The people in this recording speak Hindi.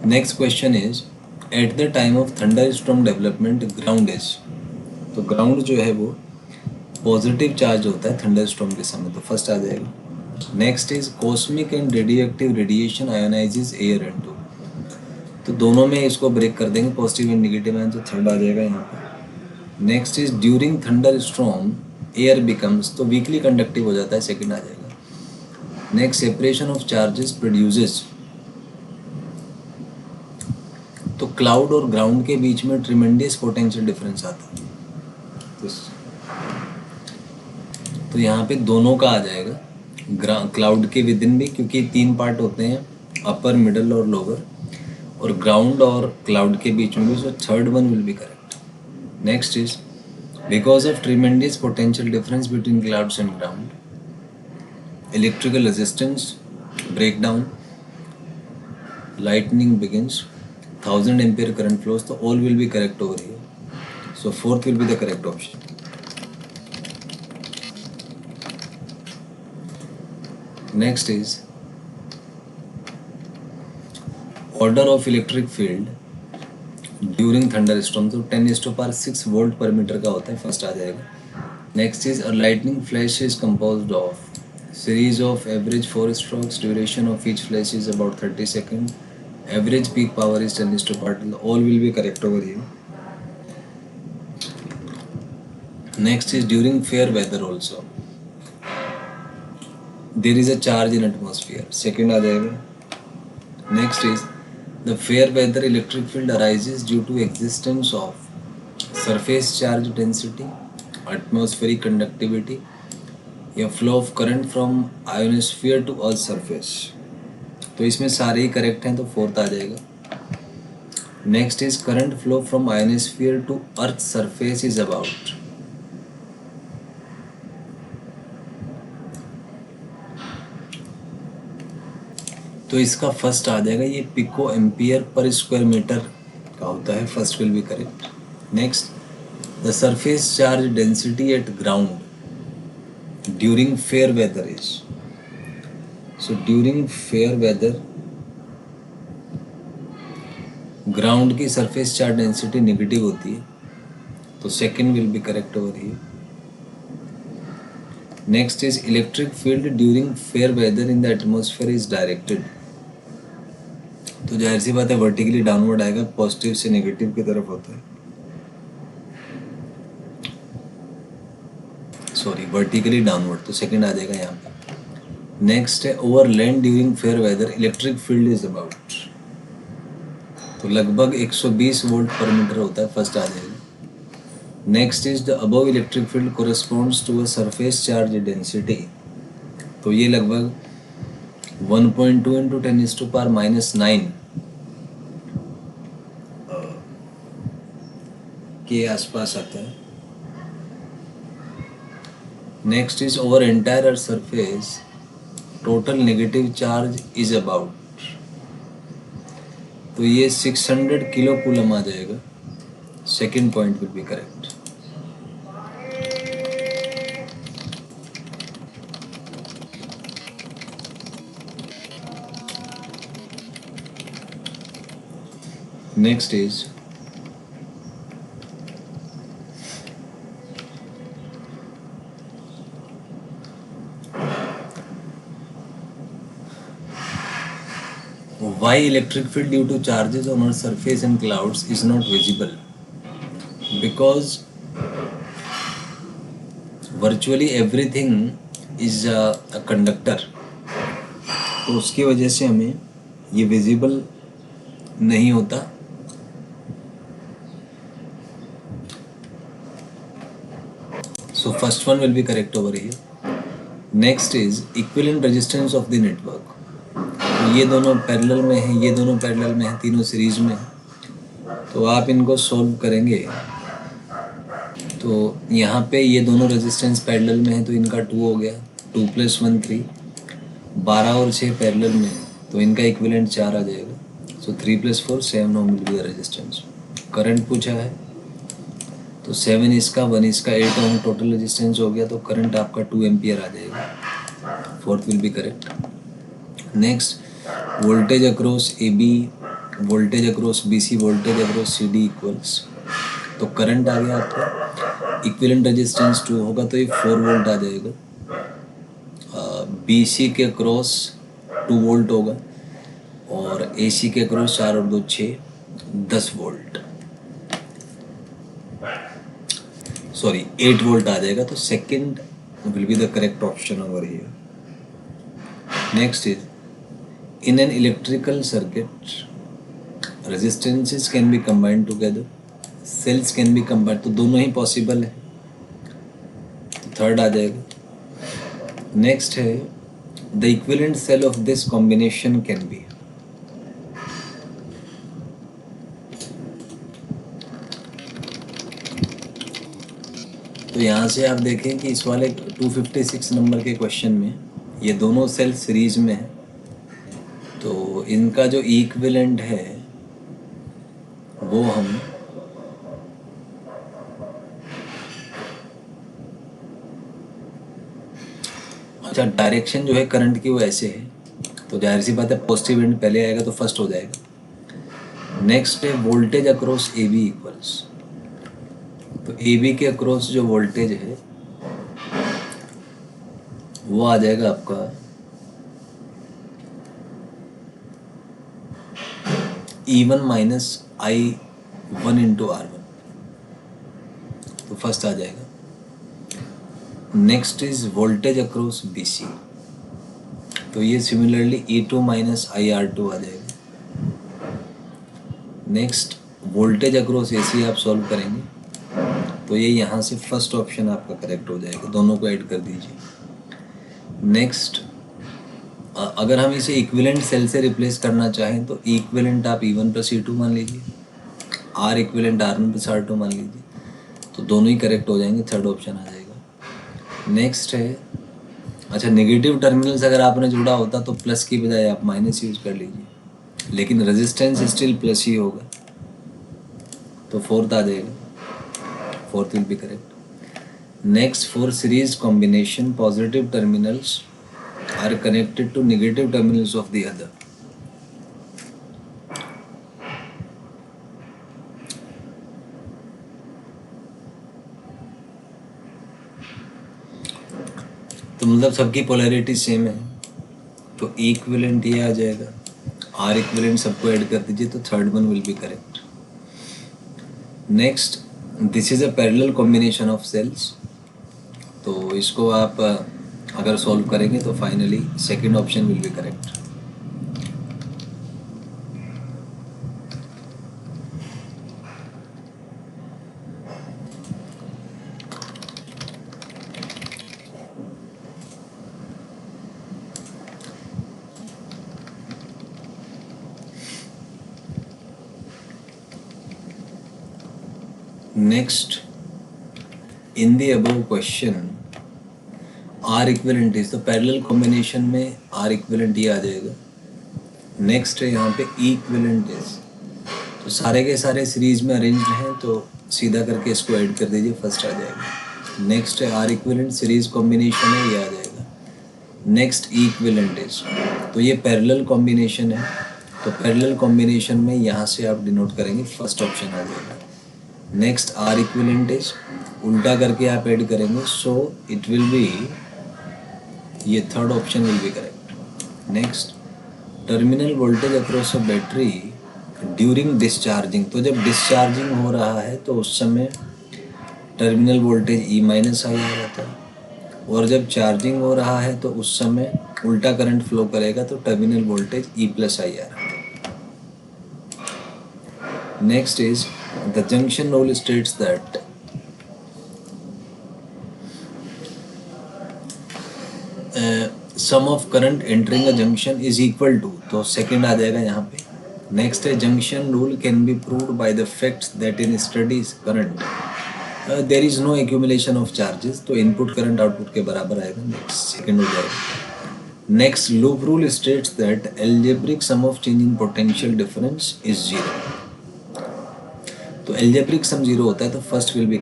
Next question is at the time of thunder storm development ground is, तो ग्राउंड जो है वो पॉजिटिव चार्ज होता है थंडर स्टॉर्म के समय, तो फर्स्ट आ जाएगा। Next is cosmic and radioactive radiation ionises air into, तो दोनों में इसको ब्रेक कर देंगे पॉजिटिव एंड नेगेटिव आयन, तो थर्ड आ जाएगा यहाँ पर। Next is during thunder storm air becomes, तो वीकली कंडक्टिव हो जाता है, सेकंड आ जाएगा। Next separation of charges produces, तो क्लाउड और ग्राउंड के बीच में ट्रिमेंडियस पोटेंशियल डिफरेंस आता है, तो यहाँ पे दोनों का आ जाएगा, क्लाउड के विद इन भी, क्योंकि तीन पार्ट होते हैं, अपर मिडल और लोअर, और ग्राउंड और क्लाउड के बीच में भी, so third one will be correct. Next is because of tremendous potential difference between clouds and ground, electrical resistance break down, lightning begins, 1000 ampere current flows, so all will be correct over here, so fourth will be the correct option. Next is order of electric field during thunderstorm, तो 10⁻6 वोल्ट पर मीटर का होता है, फर्स्ट आ जाएगा। Next is a lightning flash is composed of series of average 4 strokes, duration of each flash is about 30 seconds, average peak power is 10:1, all will be correct over here. Next is during fair weather also there is a charge in atmosphere, second aa jayega। Next is the fair weather electric field arises due to existence of surface charge density, atmospheric conductivity, या flow of current from ionosphere to earth surface, तो इसमें सारे ही करेक्ट हैं, तो फोर्थ आ जाएगा। Next is current flow from ionosphere to earth surface is about, तो इसका फर्स्ट आ जाएगा, ये पिको एम्पियर पर स्क्वायर मीटर का होता है, first will be correct. Next the surface charge density at ground during fair weather is, so during fair weather ground की surface charge density negative होती है, तो second will be correct over here। next is electric field during fair weather in the atmosphere is directed, तो जाहिर सी बात है वर्टिकली डाउनवर्ड आएगा, पॉजिटिव से नेगेटिव की तरफ होता है, सॉरी वर्टिकली डाउनवर्ड, तो सेकंड आ जाएगा यहाँ पे। नेक्स्ट है over land during fair weather electric field is about, तो लगभग 120 वोल्ट पर मीटर होता है, फर्स्ट आ जाएगा। Next is the above electric field corresponds to a surface charge density, तो ये लगभग 1.2 इंटू 10⁻⁻9 के आसपास आता है। Next is over entire earth surface total negative charge is about, तो ये 600 किलो कूलम आ जाएगा, second point will be correct. Next is why electric field due to charges on earth's surface and clouds is not visible, because virtually everything is a conductor, तो उसकी वजह से हमें ये विजिबल नहीं होता। So first one will be correct over here. Next is equivalent resistance of the network, ये दोनों पैरेलल में हैं, ये दोनों पैरेलल में हैं, तीनों सीरीज में हैं, तो आप इनको सोल्व करेंगे, तो यहाँ पे ये दोनों रेजिस्टेंस पैरेलल में हैं, तो इनका 2 हो गया, 2 + 1 3, 12 और 6 पैरेलल में हैं, तो इनका इक्विवेलेंट 4 आ जाएगा, सो 3 + 4 7 ohm will be the resistance. Current पूछा है, तो 7 इसका 1 इसका 8 ओम टोटल रेजिस्टेंस हो गया, तो करंट आपका 2 एम्पियर आ जाएगा, fourth will be correct. Next voltage across AB voltage across BC, voltage across CD equals, तो करंट आ गया आपका, इक्विवेलेंट रेजिस्टेंस 2 होगा तो ये 4 वोल्ट आ जाएगा। BC के अक्रॉस 2 वोल्ट होगा और AC के अक्रॉस 4 और 2 6, 10 वोल्ट, सॉरी 8 वोल्ट आ जाएगा। तो second will be the correct option over here. Next is in an electrical circuit resistances can be combined together, cells can be combined, तो दोनों ही पॉसिबल है, तो थर्ड आ जाएगा। नेक्स्ट है the equivalent cell of this combination can be, तो यहाँ से आप देखें कि इस वाले 256 नंबर के क्वेश्चन में ये दोनों सेल सीरीज में है, तो इनका जो इक्विवेलेंट है वो हम अच्छा, डायरेक्शन जो है करंट की वो ऐसे है, तो जाहिर सी बात है पॉजिटिव एंड पहले आएगा तो फर्स्ट हो जाएगा। नेक्स्ट है वोल्टेज अक्रॉस AB इक्वल्स, तो AB के अक्रॉस जो वोल्टेज है वो आ जाएगा आपका E1 minus I1 into R1, तो फर्स्ट आ जाएगा। Next is voltage across BC, तो ये सिमिलरली E2 माइनस IR2 आ जाएगा। नेक्स्ट वोल्टेज अक्रॉस AC आप सॉल्व करेंगे तो ये यहाँ से फर्स्ट ऑप्शन आपका करेक्ट हो जाएगा, दोनों को ऐड कर दीजिए। नेक्स्ट अगर हम इसे इक्विवेलेंट सेल से रिप्लेस करना चाहें तो इक्विवेलेंट आप E1 प्लस E2 मान लीजिए, R equivalent R1 plus R2 मान लीजिए, तो दोनों ही करेक्ट हो जाएंगे, थर्ड ऑप्शन आ जाएगा। नेक्स्ट है अच्छा, नेगेटिव टर्मिनल्स अगर आपने जुड़ा होता तो प्लस की बजाय आप माइनस यूज कर लीजिए, लेकिन रेजिस्टेंस स्टिल प्लस ही होगा, तो फोर्थ आ जाएगा, fourth will be correct. Next for series combination positive terminals are connected to negative terminals of the other, तो मतलब सबकी पोलैरिटी सेम है, तो इक्विवेलेंट ये आ जाएगा, R इक्विवेलेंट सबको ऐड कर दीजिए, तो third one will be correct. Next this is a parallel combination of cells, तो इसको आप अगर सॉल्व करेंगे तो finally second option will be correct. Next in the above question R equivalent is, तो पैरेलल कॉम्बिनेशन में R इक्विवेलेंट ये आ जाएगा। नेक्स्ट है यहाँ पे इक्विवेलेंट इज, तो सारे के सारे सीरीज में अरेंज्ड हैं, तो सीधा करके इसको ऐड कर दीजिए, फर्स्ट आ जाएगा। नेक्स्ट है R इक्विवेलेंट सीरीज कॉम्बिनेशन है, ये आ जाएगा। नेक्स्ट इक्विवेलेंट इज, तो ये पैरेलल कॉम्बिनेशन है, तो पैरेलल कॉम्बिनेशन में यहाँ से आप डिनोट करेंगे, फर्स्ट ऑप्शन आ जाएगा। नेक्स्ट R इक्विवेलेंट इज, उल्टा करके आप ऐड करेंगे, सो इट विल बी, ये third option will be correct. Next terminal voltage across a battery during discharging, तो जब डिस्चार्जिंग हो रहा है तो उस समय टर्मिनल वोल्टेज E माइनस आई रहता है, और जब चार्जिंग हो रहा है तो उस समय उल्टा करंट फ्लो करेगा, तो terminal voltage E plus I आ रहा है। Next is the junction rule states that sum of current entering a junction is equal to, तो सेकंड आ जाएगा यहाँ पे। नेक्स्ट है junction rule can be proved by the facts that in studies current there is no accumulation of charges, तो इनपुट करंट आउटपुट के बराबर आएगा, नेक्स्ट सेकंड हो जाएगा। Next loop rule states that algebraic sum of change in potential difference is zero, तो एल्जेब्रिक सम जीरो होता है, तो फर्स्ट विल बी